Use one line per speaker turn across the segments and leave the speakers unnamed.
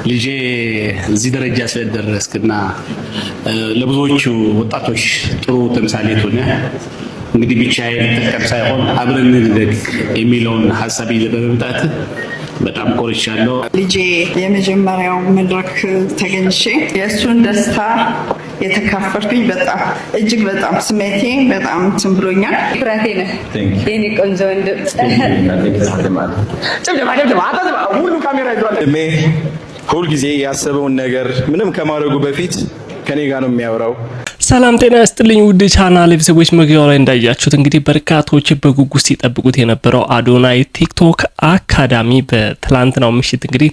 ልጄ እዚህ ደረጃ ስለደረስክና ለብዙዎቹ ወጣቶች ጥሩ ተምሳሌት ሆነ እንግዲህ ብቻዬን ተጠቀም ሳይሆን አብረን እንደግ የሚለውን ሐሳብ ይዘበመጣት በጣም ቆርቻለሁ።
ልጄ የመጀመሪያው መድረክ ተገኝቼ የእሱን ደስታ የተካፈልኩኝ በጣም እጅግ በጣም ስሜቴ በጣም ትምብሎኛል።
ፍራቴ ነህ የኔ ቆንጆ ወንድም።
ሁሉ ካሜራ ይዟል። ሁል ጊዜ ያሰበውን ነገር ምንም ከማድረጉ በፊት ከኔ ጋር ነው የሚያወራው።
ሰላም ጤና ይስጥልኝ ውድ ቻናል ቤተሰቦች፣ መግቢያው ላይ እንዳያችሁት እንግዲህ በርካቶች በጉጉት ሲጠብቁት የነበረው አዶናይ ቲክቶክ አካዳሚ በትላንትናው ምሽት እንግዲህ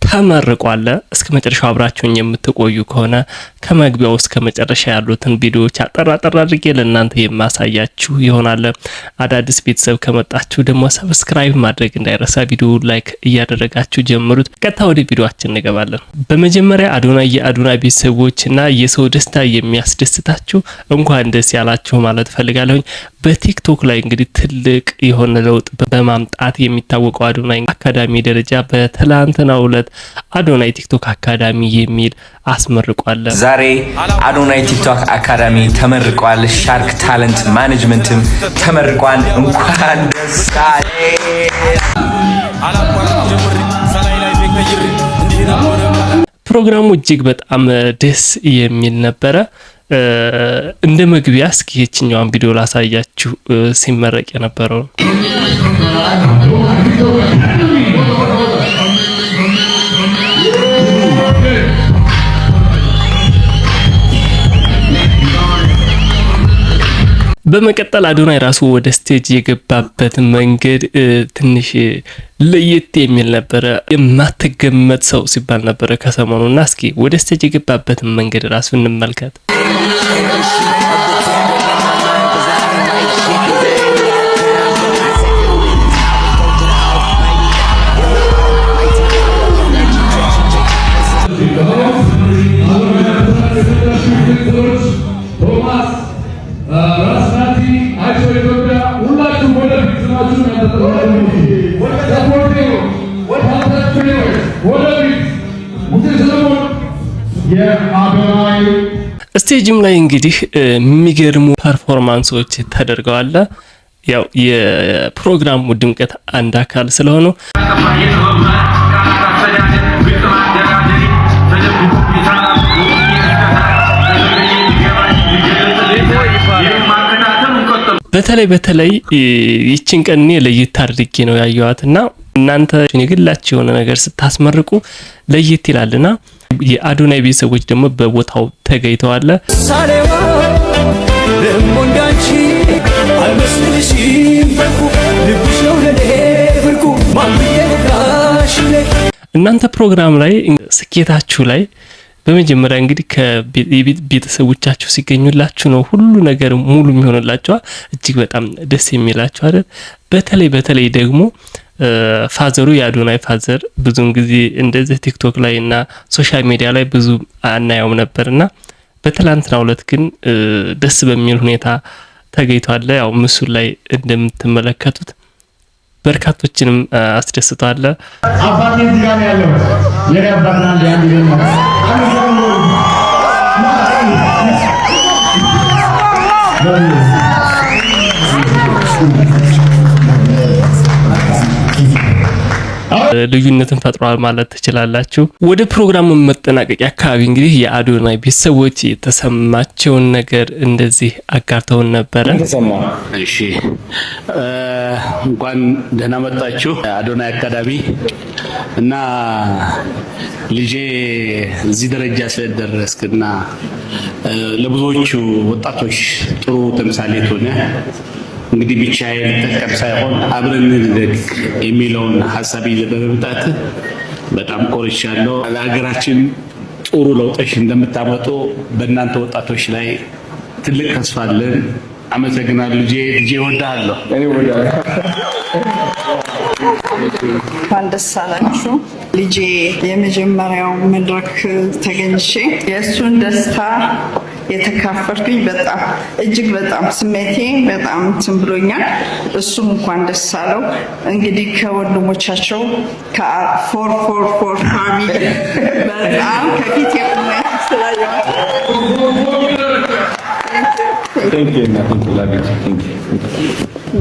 ተመርቋል። እስከ መጨረሻው አብራችሁኝ የምትቆዩ ከሆነ ከመግቢያው እስከ መጨረሻ ያሉትን ቪዲዮዎች አጠራ አድርጌ ለእናንተ የማሳያችሁ ይሆናል። አዳዲስ ቤተሰብ ከመጣችሁ ደግሞ ሰብስክራይብ ማድረግ እንዳይረሳ፣ ቪዲዮ ላይክ እያደረጋችሁ ጀምሩት። ቀጥታ ወደ ቪዲዮአችን እንገባለን። በመጀመሪያ አዶናይ የአዶናይ ቤተሰቦችና የሰው ደስታ የሚያስደስታችሁ እንኳን ደስ ያላችሁ ማለት ፈልጋለሁኝ። በቲክቶክ ላይ እንግዲህ ትልቅ የሆነ ለውጥ በማምጣት የሚታወቀው አዶናይ አካዳሚ ደረጃ በትላንትናው ዕለት አዶናይ ቲክቶክ አካዳሚ የሚል አስመርቋል።
ዛሬ አዶናይ ቲክቶክ አካዳሚ ተመርቋል። ሻርክ ታለንት ማኔጅመንትም ተመርቋል። እንኳን ደስ
ፕሮግራሙ እጅግ በጣም ደስ የሚል ነበረ። እንደ መግቢያ እስኪ የትኛውን ቪዲዮ ላሳያችሁ ሲመረቅ የነበረው በመቀጠል አዶናይ ራሱ ወደ ስቴጅ የገባበት መንገድ ትንሽ ለየት የሚል ነበረ። የማትገመት ሰው ሲባል ነበረ ከሰሞኑና እስኪ ወደ ስቴጅ የገባበት መንገድ ራሱ እንመልከት። ስቴጅም ላይ እንግዲህ የሚገርሙ ፐርፎርማንሶች ተደርገዋል። ያው የፕሮግራሙ ድምቀት አንድ አካል ስለሆኑ በተለይ ይችን ቀን እኔ ለየት አድርጌ ነው ያየዋትና እናንተ የግላችሁ የሆነ ነገር ስታስመርቁ ለየት ይላልና የአዶናይ ቤተሰቦች ደግሞ በቦታው ተገኝተዋል። እናንተ ፕሮግራም ላይ ስኬታችሁ ላይ በመጀመሪያ እንግዲህ ከቤተሰቦቻችሁ ሲገኙላችሁ ነው ሁሉ ነገር ሙሉ የሚሆንላችሁ። እጅግ በጣም ደስ የሚላችሁ አይደል? በተለይ ደግሞ ፋዘሩ የአዶናይ ፋዘር ብዙን ጊዜ እንደዚህ ቲክቶክ ላይ እና ሶሻል ሚዲያ ላይ ብዙ አናየውም ነበርና በትላንትናው ዕለት ግን ደስ በሚል ሁኔታ ተገኝቷል። ያው ምስሉ ላይ እንደምትመለከቱት በርካቶችንም አስደስቷል።
አባቴ እዚህ ጋር ያለው የኔ አባትና አንድ ነው።
ልዩነትን ፈጥሯል ማለት ትችላላችሁ። ወደ ፕሮግራሙ መጠናቀቂያ አካባቢ እንግዲህ የአዶናይ ቤተሰቦች የተሰማቸውን ነገር እንደዚህ አጋርተውን ነበር።
እሺ እንኳን ደህና መጣችሁ አዶናይ አካዳሚ እና ልጄ እዚህ ደረጃ ስለደረስክና ለብዙዎቹ ወጣቶች ጥሩ ተምሳሌት ሆነ እንግዲህ ብቻዬን ተጠቀም ሳይሆን አብረን እንደግ የሚለውን ሐሳብ ይዘበመጣት በጣም ቆርቻለሁ። ለሀገራችን ጥሩ ለውጦች እንደምታመጡ በእናንተ ወጣቶች ላይ ትልቅ ተስፋ አለን። አመሰግናለሁ። ልጄ እወድሃለሁ።
እኔ እወድሃለሁ።
እንኳን ደስ አላችሁ። ልጄ የመጀመሪያው መድረክ ተገኝቼ የእሱን ደስታ የተካፈልኩኝ በጣም እጅግ በጣም ስሜቴ በጣም እንትን ብሎኛል። እሱም እንኳን ደስ አለው። እንግዲህ ከወንድሞቻቸው ከ444 ፋሚሊ በጣም ከፊት የቆመ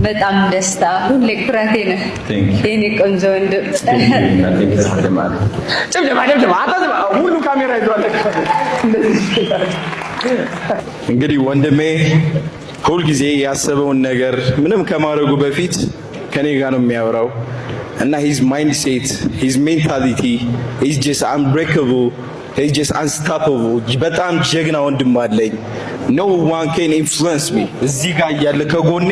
በጣም ደስታ ሁሌ ኩራቴ ነህ የኔ ቆንጆ ወንድም።
ሁሉ ካሜራ ይዟል። እንግዲህ ወንድሜ ሁልጊዜ ያሰበውን ነገር ምንም ከማድረጉ በፊት ከኔ ጋር ነው የሚያወራው እና ሂዝ ማይንድሴት ሂዝ ሜንታሊቲ ኢዝ ጀስት አንብሬከብል ሂዝ ጀስት አንስቶፐብል። በጣም ጀግና ወንድም አለኝ። ኖ ዋን ካን ኢንፍሉዌንስ ሚ። እዚህ ጋር እያለ ከጎኔ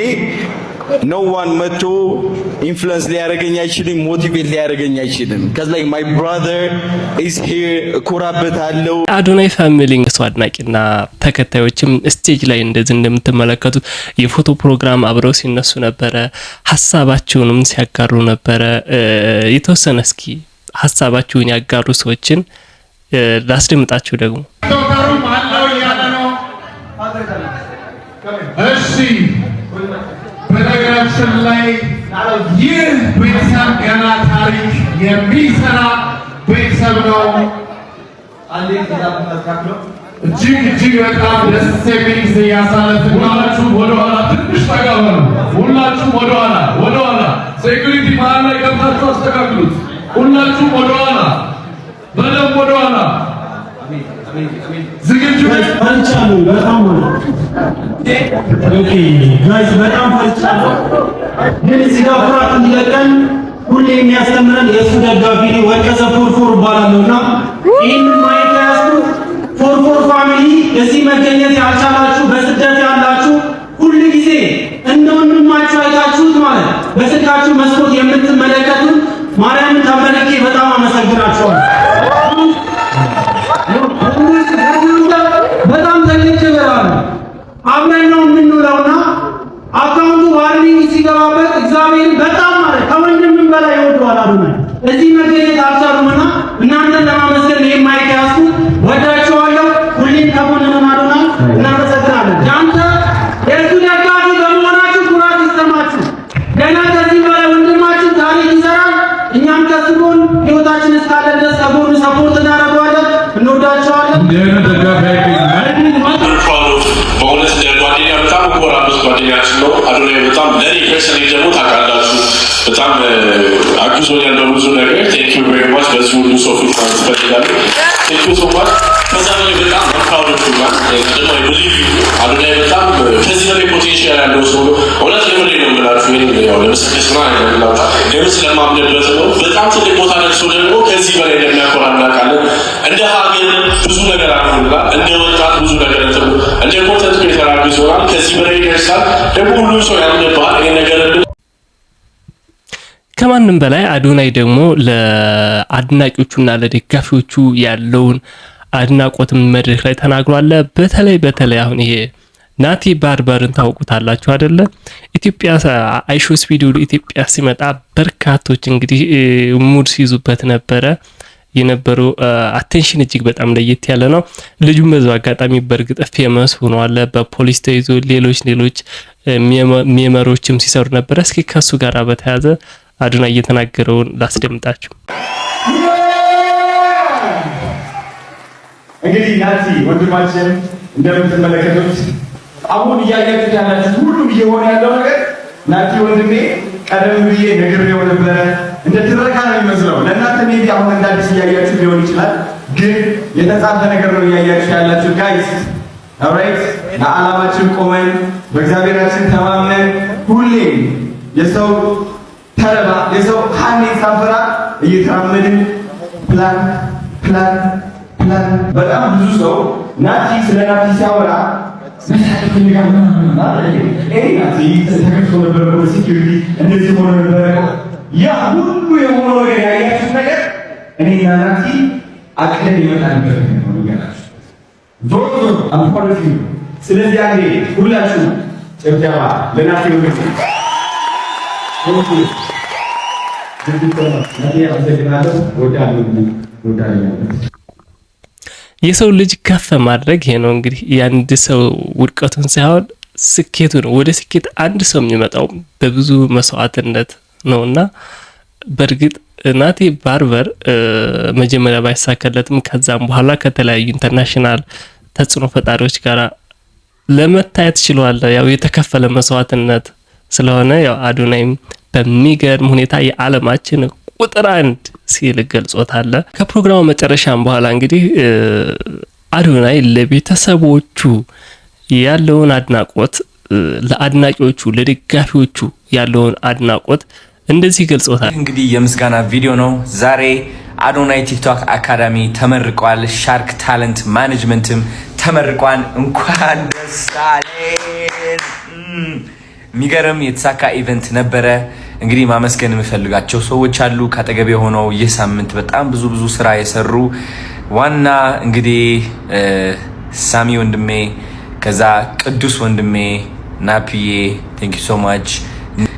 ኖ ዋን መቶ ኢንፍሉዌንስ ሊያደርገኝ አይችልም፣ ሞቲቬት ሊያደርገኝ አይችልም። ከዛ ላይ ማይ ብራዘር ኢዝ ሂር እኮራበታለሁ።
አዶናይ ፋሚሊ ሰው አድናቂና ተከታዮችም ስቴጅ ላይ እንደዚህ እንደምትመለከቱት የፎቶ ፕሮግራም አብረው ሲነሱ ነበረ፣ ሀሳባቸውንም ሲያጋሩ ነበረ። የተወሰነ እስኪ ሀሳባቸውን ያጋሩ ሰዎችን ላስደምጣችሁ ደግሞ
እሺ በነገራችን ላይ ይህ ቤተሰብ ገና ታሪክ የሚሰራ ቤተሰብ ነው። እጅግ በጣም ደስ የሚል ጊዜ ያሳለፍን። ሁላችሁም ወደኋላ ትንሽ ጠጋ በሉ። ሁላችሁም ወደኋላ ሴኩሪቲ መሀል ላይ ገብታችሁ አስተካክሉት። ሁላችሁም ወደኋላ በደንብ ወደኋላ። ዝግጁ
ፈርቻለሁ በጣም ኦኬ ጋይስ በጣም ፈርቻለሁ። ግን እዚህ ጋር ፍርሃት እንዲለቀን ሁሌ የሚያስተምረን የእሱ ደጋፊ ወቀሰ ፎርፎር ባላለውና ይህን ማየት ያስኩት ፎርፎር ፋሚሊ እዚህ መገኘት ያልቻላችሁ በስደት ያላችሁ ሁሉ ጊዜ እንደ ወንድማችሁ አይታችሁት ማለት በስልካችሁ መስኮት የምትመለከቱት ማርያምን ተመልኬ በጣም አመሰግናችኋለሁ። በጣም ተንከባለ አብረን ነው የምንውለውና አካውንቱ ዋርኒንግ ሲገባበት እግዚአብሔር በጣም ማለት ከወንድምም በላይ ይወደዋል። አዶናይ እዚህ መገኘት አልቻሉምና እናንተን ለማመስገን የማይያስኩ ወዳችኋለሁ። ሁሌም ከጎንነን አዶናይ እናመሰግናለን። ያንተ የእሱ ደጋፊ በመሆናችሁ ኩራት ይሰማችሁ። ገና ከዚህ በላይ ወንድማችን ታሪክ ይሰራል። እኛም ከሱ ጎን ህይወታችን እስካለ ድረስ ከጎኑ ሰፖርት እናደርገዋለን። እንወዳቸዋለን።
በእውነት ጓደኛ በጣም ኮራበት ጓደኛችን ነው። አዶናይ በጣም ለእኔ ፐርሰናሊ ደግሞ ታውቃላችሁ በጣም አግዞኛል በብዙ ነገር። ቴንክ ዩ ቬሪ ማች። በዚህ ሁሉ ሰው ፊት ማለት እፈልጋለሁ። ቴንክ ዩ ሶ ማች። ከዛ በላይ በጣም ፕራውድ ኦፍ ዩ ደግሞ አይ ቢሊቭ ዩ። አዶናይ በጣም ከዚህ በላይ ፖቴንሻል ያለው ሰው ነው። እውነት የምሬ ነው የምላችሁ። ይሄን ያው ለመሰከስ ነው አይደለም ለምን ስለማምንበት ነው። በጣም ትልቅ ቦታ ደርሶ ደግሞ ከዚህ በላይ እንደሚያኮራ እናውቃለን። እንደ ሀገር ብዙ ነገር አድርጎናል። እንደ ወጣት ብዙ ነገር እንደ ኮንተንት ክሬተር አግዞናል። ከዚህ በላይ ይደርሳል። ደግሞ ሁሉም ሰው ያምንባል ይሄን ነገር።
ከማንም በላይ አዶናይ ደግሞ ለአድናቂዎቹና ለደጋፊዎቹ ያለውን አድናቆትም መድረክ ላይ ተናግሯል። በተለይ አሁን ይሄ ናቲ ባርበርን ታውቁታላችሁ አይደለ? ኢትዮጵያ አይሾስ ቪዲዮ ኢትዮጵያ ሲመጣ በርካቶች እንግዲህ ሙድ ሲይዙበት ነበረ። የነበረው አቴንሽን እጅግ በጣም ለየት ያለ ነው። ልጁም በዛው አጋጣሚ በእርግጥ ፌመስ ሆኗል። በፖሊስ ተይዞ ሌሎች ሜመሮችም ሲሰሩ ነበር። እስኪ ከሱ ጋር በተያያዘ አዶናይ እየተናገረውን ላስደምጣችሁ።
እንግዲህ ናቲ ወንድማችን እንደምትመለከቱት አሁን እያያችሁት ያላችሁ ሁሉም እየሆነ ያለው ነገር ናቲ ወንድሜ ቀደም ብዬ ነግሬው ነበረ። እንደ ትረካ ነው የሚመስለው ለእናንተ ሜቢ አሁን እንደ አዲስ እያያችሁ ሊሆን ይችላል፣ ግን የተጻፈ ነገር ነው እያያችሁ ያላችሁ ጋይስ። ኦልራይት ለዓላማችን ቆመን በእግዚአብሔራችን ተማምነን ሁሌም የሰው ተረባ የሰው ሀሜት ሳንፈራ እየተራመድን ፕላን በጣም ብዙ ሰው ናቲ ስለ ናቲ ሲያወራ መሳተፍ ፈልጋለሁ ማለት ነው። ናቲ ተከፍቶ ነበር በሴኩሪቲ እንደዚህ ሆኖ ነበር። ያ ሁሉ የሆነው ነገር ያያችሁት ነገር እኔና ናቲ አቅደን ይመጣልበት ነው ይገራችሁ ዞሮ አምፖሎጂ። ስለዚህ አንዴ ሁላችሁ ጨብጨባ ለናቲ ወንድም
የሰው ልጅ ከፍ ማድረግ ይሄ ነው እንግዲህ የአንድ ሰው ውድቀቱን ሳይሆን ስኬቱ ነው። ወደ ስኬት አንድ ሰው የሚመጣው በብዙ መስዋዕትነት ነውና በእርግጥ ናቲ ባርበር መጀመሪያ ባይሳካለትም ከዛም በኋላ ከተለያዩ ኢንተርናሽናል ተጽዕኖ ፈጣሪዎች ጋር ለመታየት ችሏል። ያው የተከፈለ መስዋዕትነት ስለሆነ ያው አዶናይም በሚገርም ሁኔታ የዓለማችን ቁጥር 1 ሲል ገልጾታል። ከፕሮግራሙ መጨረሻም በኋላ እንግዲህ አዶናይ ለቤተሰቦቹ ያለውን አድናቆት ለአድናቂዎቹ ለደጋፊዎቹ ያለውን አድናቆት እንደዚህ ገልጾታል።
እንግዲህ የምስጋና ቪዲዮ ነው። ዛሬ አዶናይ ቲክቶክ አካዳሚ ተመርቋል። ሻርክ ታለንት ማኔጅመንትም ተመርቋል። እንኳን ደስ አለን። የሚገርም የተሳካ ኢቨንት ነበረ። እንግዲህ ማመስገን የምፈልጋቸው ሰዎች አሉ ካጠገቤ ሆነው ይህ ሳምንት በጣም ብዙ ስራ የሰሩ ዋና እንግዲህ ሳሚ ወንድሜ፣ ከዛ ቅዱስ ወንድሜ፣ ናፒዬ ቴንክ ዩ ሶ ማች።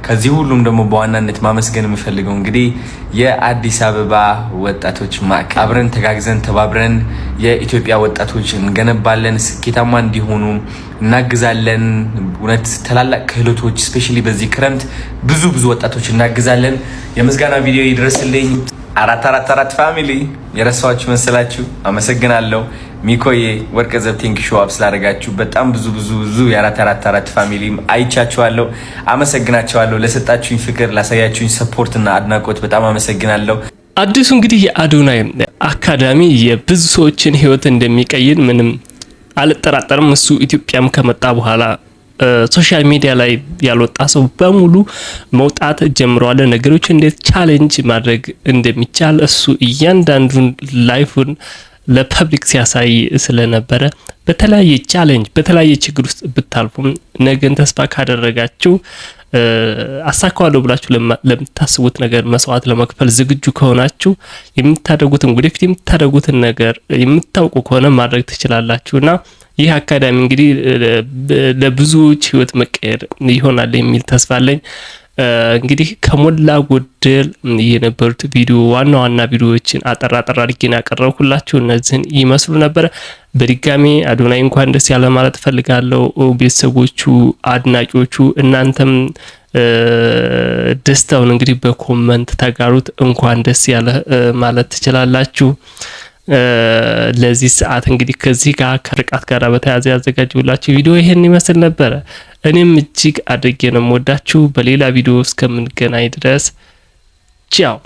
ከዚህ ሁሉም ደግሞ በዋናነት ማመስገን የምፈልገው እንግዲህ የአዲስ አበባ ወጣቶች ማዕከል አብረን ተጋግዘን ተባብረን የኢትዮጵያ ወጣቶች እንገነባለን፣ ስኬታማ እንዲሆኑ እናግዛለን። እውነት ታላላቅ ክህሎቶች ስፔሻሊ በዚህ ክረምት ብዙ ወጣቶች እናግዛለን። የምስጋና ቪዲዮ ይድረስልኝ። 444 ፋሚሊ የረሳኋችሁ መሰላችሁ? አመሰግናለሁ። ሚኮዬ ወርቀ ዘብ ቴንክ ሾው አፕ ስላደረጋችሁ በጣም ብዙ የ444 ፋሚሊ አይቻችኋለሁ። አመሰግናችኋለሁ። ለሰጣችሁኝ ፍቅር፣ ላሳያችሁኝ ሰፖርት እና አድናቆት በጣም አመሰግናለሁ።
አዲሱ እንግዲህ የአዶናይ አካዳሚ የብዙ ሰዎችን ህይወት እንደሚቀይር ምንም አልጠራጠርም። እሱ ኢትዮጵያም ከመጣ በኋላ ሶሻል ሚዲያ ላይ ያልወጣ ሰው በሙሉ መውጣት ጀምሯል። ነገሮች እንዴት ቻሌንጅ ማድረግ እንደሚቻል እሱ እያንዳንዱን ላይፉን ለፐብሊክ ሲያሳይ ስለነበረ በተለያየ ቻሌንጅ በተለያየ ችግር ውስጥ ብታልፉም ነገን ተስፋ ካደረጋችሁ አሳካዋለሁ ብላችሁ ለምታስቡት ነገር መስዋዕት ለመክፈል ዝግጁ ከሆናችሁ የምታደርጉትን ወደፊት የምታደርጉትን ነገር የምታውቁ ከሆነ ማድረግ ትችላላችሁና ይህ አካዳሚ እንግዲህ ለብዙዎች ህይወት መቀየር ይሆናል የሚል ተስፋ አለኝ። እንግዲህ ከሞላ ጎደል የነበሩት ቪዲዮ ዋና ቪዲዮዎችን አጠራ አድርጌ ያቀረብኩላችሁ እነዚህን ይመስሉ ነበር። በድጋሚ አዶናይ እንኳን ደስ ያለ ማለት ፈልጋለሁ። ቤተሰቦቹ፣ አድናቂዎቹ እናንተም ደስታውን እንግዲህ በኮመንት ተጋሩት። እንኳን ደስ ያለ ማለት ትችላላችሁ። ለዚህ ሰዓት እንግዲህ ከዚህ ጋር ከርቃት ጋር በተያያዘ ያዘጋጀሁላችሁ ቪዲዮ ይሄን ይመስል ነበር። እኔም እጅግ አድርጌ ነው የምወዳችሁ። በሌላ ቪዲዮ እስከምንገናኝ ድረስ ቻው።